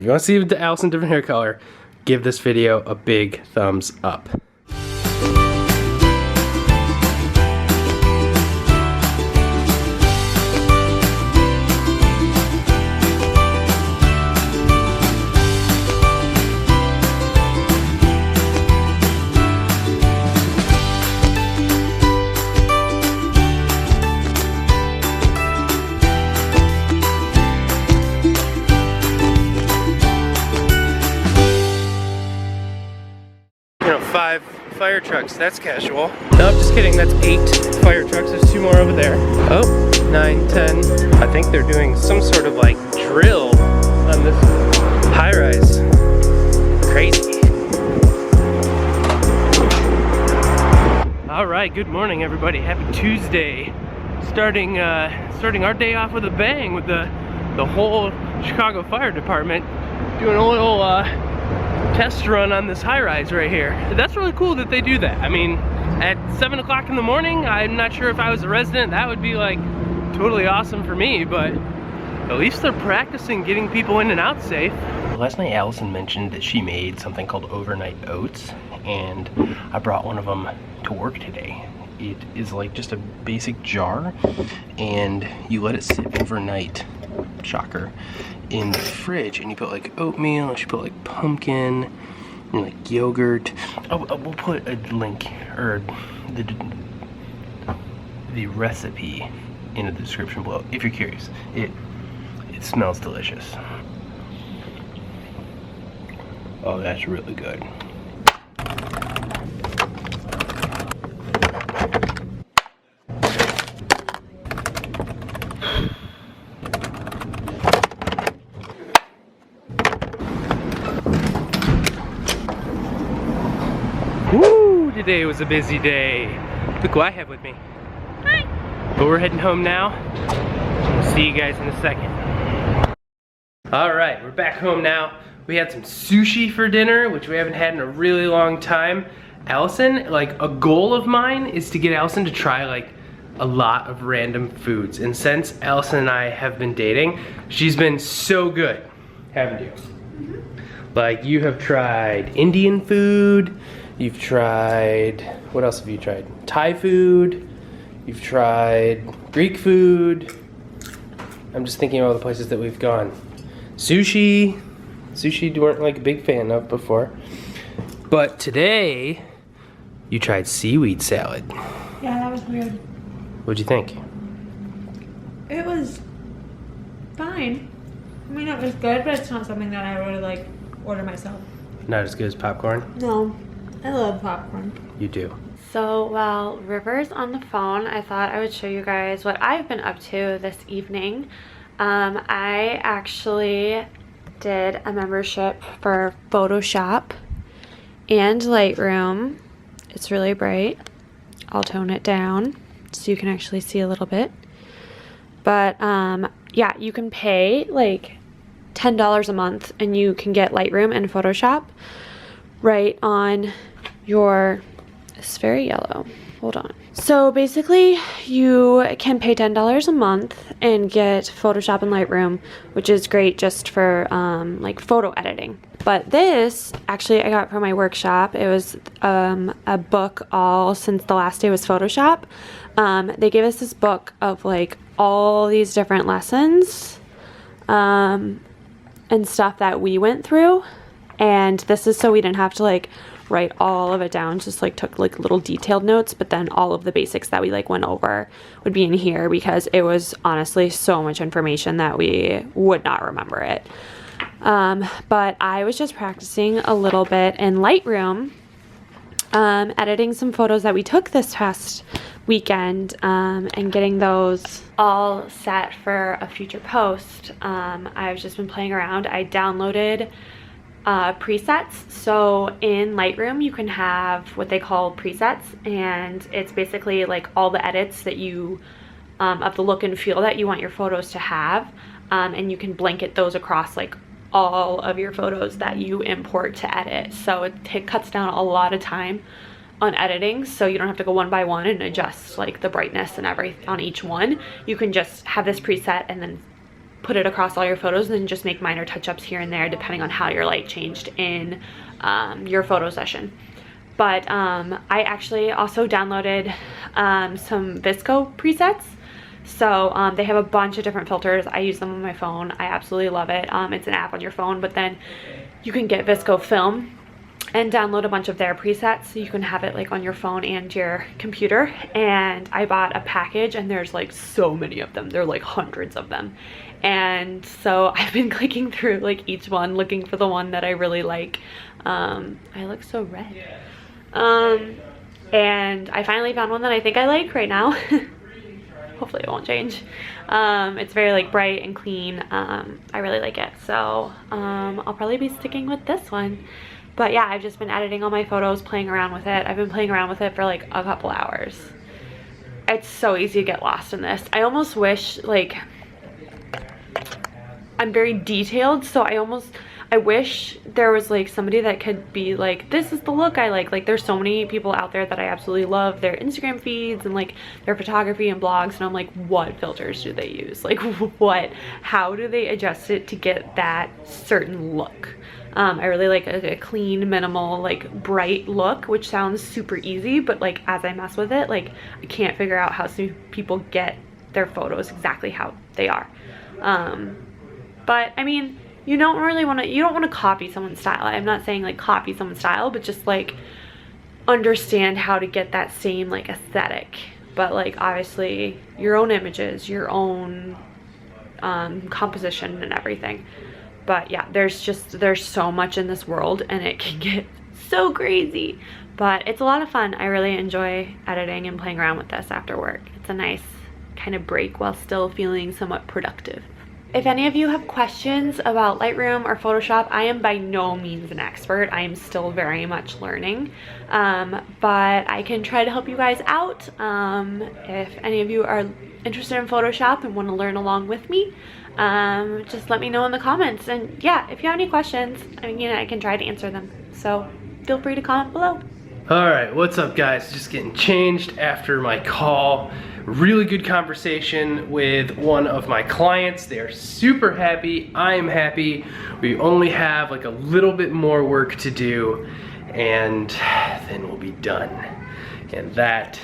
If you want to see the Allison different hair color, give this video a big thumbs up. Five fire trucks, that's casual. No, I'm just kidding, that's 8 fire trucks. There's 2 more over there. Oh, 9, 10. I think they're doing some sort of like drill on this high rise. Crazy. All right, good morning everybody. Happy Tuesday. Starting our day off with a bang with the whole Chicago Fire Department doing a little test run on this high rise right here. That's really cool that they do that. I mean, at 7 o'clock in the morning, I'm not sure if I was a resident, that would be like totally awesome for me, but at least they're practicing getting people in and out safe. Last night Allison mentioned that she made something called overnight oats, and I brought one of them to work today. It is like just a basic jar, and you let it sit overnight, shocker, in the fridge, and you put like oatmeal, and you put like pumpkin, and like yogurt. We'll put a link, or the recipe in the description below if you're curious. It smells delicious. Oh, that's really good. Woo! Today was a busy day. Look who I have with me. Hi. But we're heading home now. We'll see you guys in a second. Alright, we're back home now. We had some sushi for dinner, which we haven't had in a really long time. Allison, like a goal of mine is to get Allison to try like a lot of random foods. And since Allison and I have been dating, she's been so good, haven't you? Mm-hmm. Like you have tried Indian food, you've tried, what else have you tried? Thai food, you've tried Greek food. I'm just thinking of all the places that we've gone. Sushi you weren't like a big fan of before. But today, you tried seaweed salad. Yeah, that was weird. What'd you think? It was fine. I mean, it was good, but it's not something that I would like order myself. Not as good as popcorn? No, I love popcorn. You do. So while River's on the phone, I thought I would show you guys what I've been up to this evening. I actually did a membership for Photoshop and Lightroom. It's really bright. I'll tone it down so you can actually see a little bit. But yeah, you can pay like $10 a month and you can get Lightroom and Photoshop right on your, it's very yellow, hold on. So basically you can pay $10 a month and get Photoshop and Lightroom, which is great just for like photo editing. But this actually I got from my workshop. It was a book all since the last day was Photoshop. They gave us this book of like all these different lessons and stuff that we went through. And this is so we didn't have to like write all of it down, just like took like little detailed notes, but then all of the basics that we like went over would be in here because it was honestly so much information that we would not remember it. But I was just practicing a little bit in Lightroom, editing some photos that we took this past weekend, and getting those all set for a future post. I've just been playing around. I downloaded presets. So in Lightroom you can have what they call presets, and it's basically like all the edits that you of the look and feel that you want your photos to have, and you can blanket those across like all of your photos that you import to edit. So it cuts down a lot of time on editing, so you don't have to go one by one and adjust like the brightness and everything on each one. You can just have this preset and then put it across all your photos and then just make minor touch-ups here and there depending on how your light changed in your photo session. But I actually also downloaded some VSCO presets. So they have a bunch of different filters. I use them on my phone. I absolutely love it. It's an app on your phone, but then you can get VSCO Film and download a bunch of their presets so you can have it like on your phone and your computer. And I bought a package and there's like so many of them. There are like hundreds of them. And so I've been clicking through like each one looking for the one that I really like. I look so red. And I finally found one that I think I like right now. Hopefully it won't change. It's very like bright and clean. I really like it. So I'll probably be sticking with this one. But yeah, I've just been editing all my photos, playing around with it. I've been playing around with it for like a couple hours. It's so easy to get lost in this. I almost wish, like, I'm very detailed, so I wish there was like somebody that could be like, this is the look I like. Like, there's so many people out there that I absolutely love their Instagram feeds and like their photography and blogs, and I'm like, what filters do they use? Like, how do they adjust it to get that certain look? I really like a clean, minimal, like bright look, which sounds super easy, but like as I mess with it, like I can't figure out how some people get their photos exactly how they are. But I mean, you don't want to copy someone's style. I'm not saying like copy someone's style, but just like understand how to get that same like aesthetic. But like obviously your own images, your own composition and everything. But yeah, there's so much in this world and it can get so crazy. But it's a lot of fun. I really enjoy editing and playing around with this after work. It's a nice kind of break while still feeling somewhat productive. If any of you have questions about Lightroom or Photoshop, I am by no means an expert. I am still very much learning, but I can try to help you guys out. If any of you are interested in Photoshop and want to learn along with me, just let me know in the comments. And yeah, if you have any questions, I mean, I can try to answer them. So feel free to comment below. All right, what's up guys? Just getting changed after my call. Really good conversation with one of my clients. They're super happy, I'm happy. We only have like a little bit more work to do and then we'll be done. And that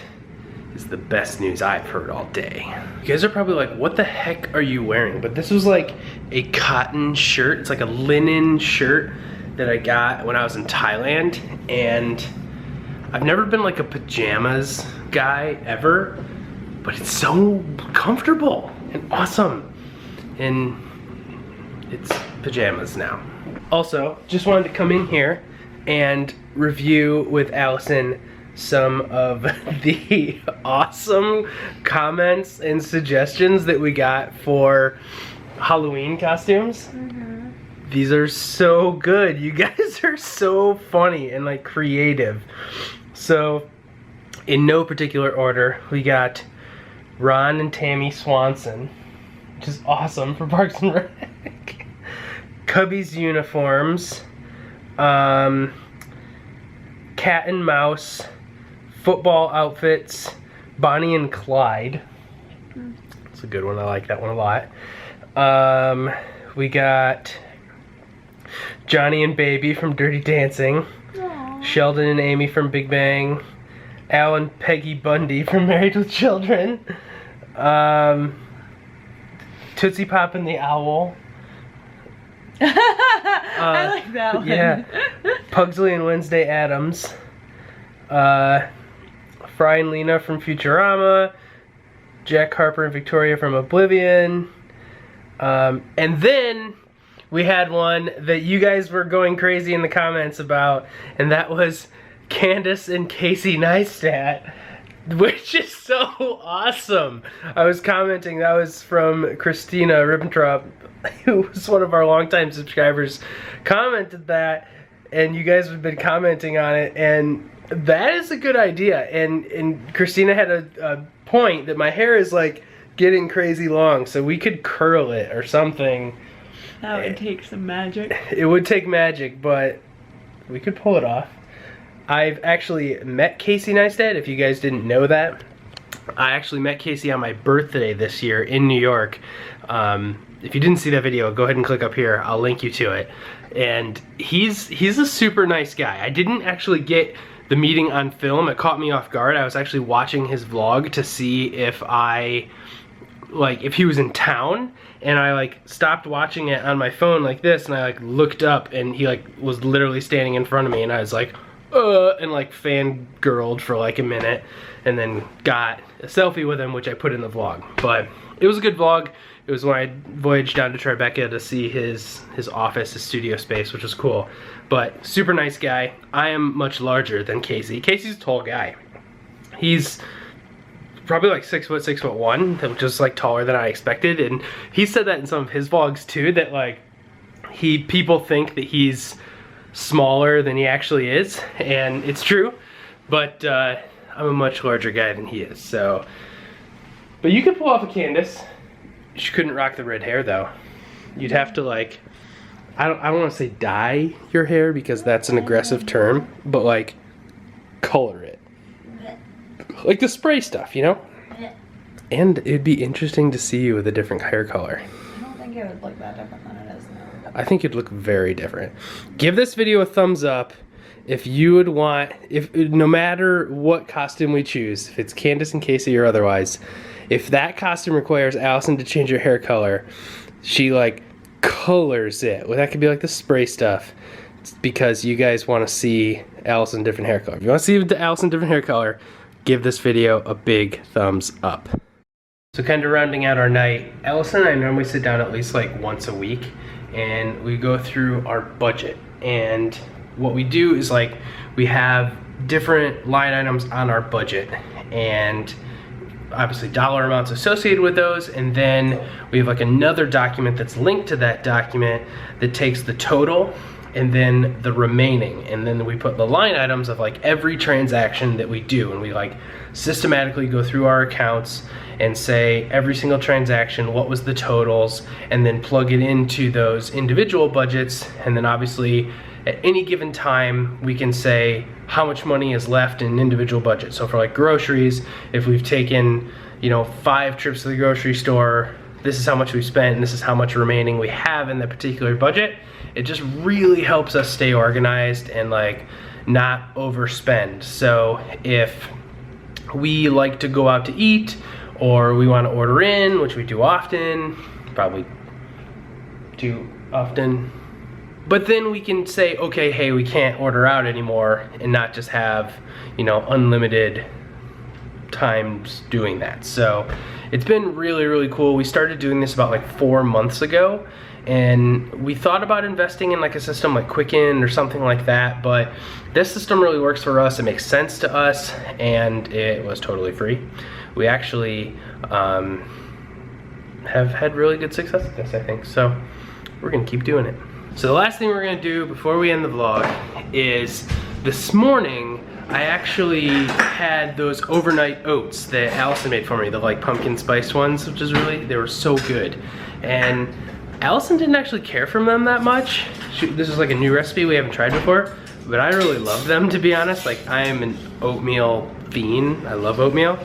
is the best news I've heard all day. You guys are probably like, what the heck are you wearing? But this was like a cotton shirt. It's like a linen shirt that I got when I was in Thailand. And I've never been like a pajamas guy ever, but it's so comfortable and awesome. And it's pajamas now. Also, just wanted to come in here and review with Allison some of the awesome comments and suggestions that we got for Halloween costumes. These are so good. You guys are so funny and like creative. So, in no particular order, we got Ron and Tammy Swanson, which is awesome for Parks and Rec. Cubby's uniforms, cat and mouse, football outfits, Bonnie and Clyde. It's a good one. I like that one a lot. We got Johnny and Baby from Dirty Dancing. Aww. Sheldon and Amy from Big Bang. Al and Peggy Bundy from Married with Children. Tootsie Pop and the Owl. I like that one. Yeah. Pugsley and Wednesday Addams. Fry and Lena from Futurama. Jack Harper and Victoria from Oblivion. And then we had one that you guys were going crazy in the comments about, and that was Candace and Casey Neistat, which is so awesome. I was commenting, that was from Christina Ribbentrop, who was one of our longtime subscribers, commented that, and you guys have been commenting on it, and that is a good idea. And Christina had a point that my hair is like getting crazy long, so we could curl it or something. That would take some magic. It would take magic, but we could pull it off. I've actually met Casey Neistat, if you guys didn't know that. I actually met Casey on my birthday this year in New York. if you didn't see that video, go ahead and click up here. I'll link you to it. And he's a super nice guy. I didn't actually get the meeting on film. It caught me off guard. I was actually watching his vlog to see if if he was in town, and I like stopped watching it on my phone like this, and I like looked up, and he like was literally standing in front of me, and I was like, and like fangirled for like a minute, and then got a selfie with him, which I put in the vlog. But it was a good vlog. It was when I voyaged down to Tribeca to see his office, his studio space, which was cool. But super nice guy. I am much larger than Casey. Casey's a tall guy. He's probably like 6 foot, 6'1", which is like taller than I expected. And he said that in some of his vlogs too, that like people think that he's smaller than he actually is, and it's true. But I'm a much larger guy than he is. So, but you could pull off a Candace. She couldn't rock the red hair though. You'd have to like, I don't want to say dye your hair because that's an aggressive term, but like color it. Like the spray stuff, you know? And it'd be interesting to see you with a different hair color. I don't think it would look that different than it is now. I think it'd look very different. Give this video a thumbs up if you would want, no matter what costume we choose, if it's Candace and Casey or otherwise, if that costume requires Allison to change her hair color, she like colors it. Well, that could be like the spray stuff. It's because you guys want to see Allison different hair color. If you want to see Allison different hair color, give this video a big thumbs up. So kind of rounding out our night, Allison and I normally sit down at least like once a week and we go through our budget. And what we do is like we have different line items on our budget, and obviously dollar amounts associated with those, and then we have like another document that's linked to that document that takes the total and then the remaining, and then we put the line items of like every transaction that we do, and we like systematically go through our accounts and say every single transaction, what was the totals, and then plug it into those individual budgets. And then obviously at any given time we can say how much money is left in individual budgets. So for like groceries, if we've taken, you know, 5 trips to the grocery store, this is how much we spent and this is how much remaining we have in that particular budget. It just really helps us stay organized and like not overspend. So if we like to go out to eat, or we want to order in, which we do often, probably too often, but then we can say, okay, hey, we can't order out anymore, and not just have, you know, unlimited times doing that. So it's been really, really cool. We started doing this about like 4 months ago, and we thought about investing in like a system like Quicken or something like that, but this system really works for us. It makes sense to us, and it was totally free. We actually have had really good success with this, I think. So we're gonna keep doing it. So the last thing we're gonna do before we end the vlog is, this morning I actually had those overnight oats that Allison made for me, the like pumpkin spice ones, which is really, they were so good. And Allison didn't actually care for them that much. This is like a new recipe we haven't tried before, but I really love them, to be honest. Like, I am an oatmeal fiend. I love oatmeal.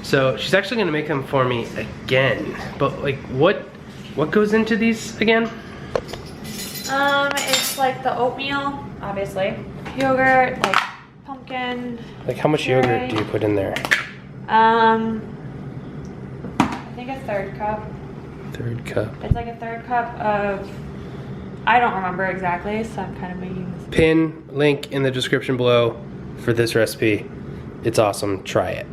So she's actually gonna make them for me again. But like, what goes into these again? It's like the oatmeal, obviously, yogurt, like pumpkin. Like, how much yogurt do you put in there? I think a 1/3 cup. 1/3 cup. It's like a 1/3 cup of, I don't remember exactly, so I'm kind of making this. Pin link in the description below for this recipe. It's awesome, try it.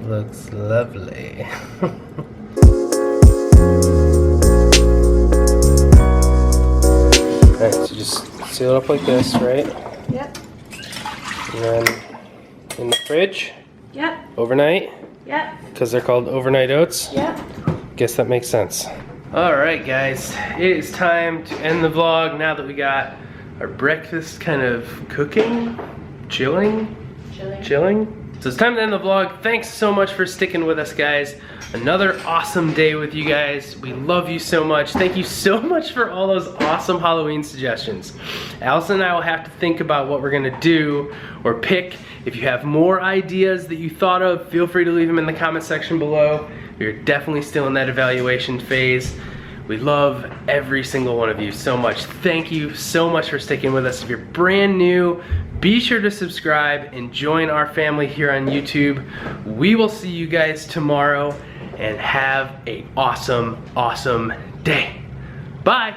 Looks lovely. Alright, so just seal it up like this, right? Yep. And then in the fridge? Yep. Overnight? Yep. Because they're called overnight oats? Yep. Guess that makes sense. Alright guys, it is time to end the vlog now that we got our breakfast kind of cooking, chilling. So it's time to end the vlog. Thanks so much for sticking with us, guys. Another awesome day with you guys. We love you so much. Thank you so much for all those awesome Halloween suggestions. Allison and I will have to think about what we're gonna do or pick. If you have more ideas that you thought of, feel free to leave them in the comment section below. We're definitely still in that evaluation phase. We love every single one of you so much. Thank you so much for sticking with us. If you're brand new, be sure to subscribe and join our family here on YouTube. We will see you guys tomorrow and have an awesome, awesome day. Bye.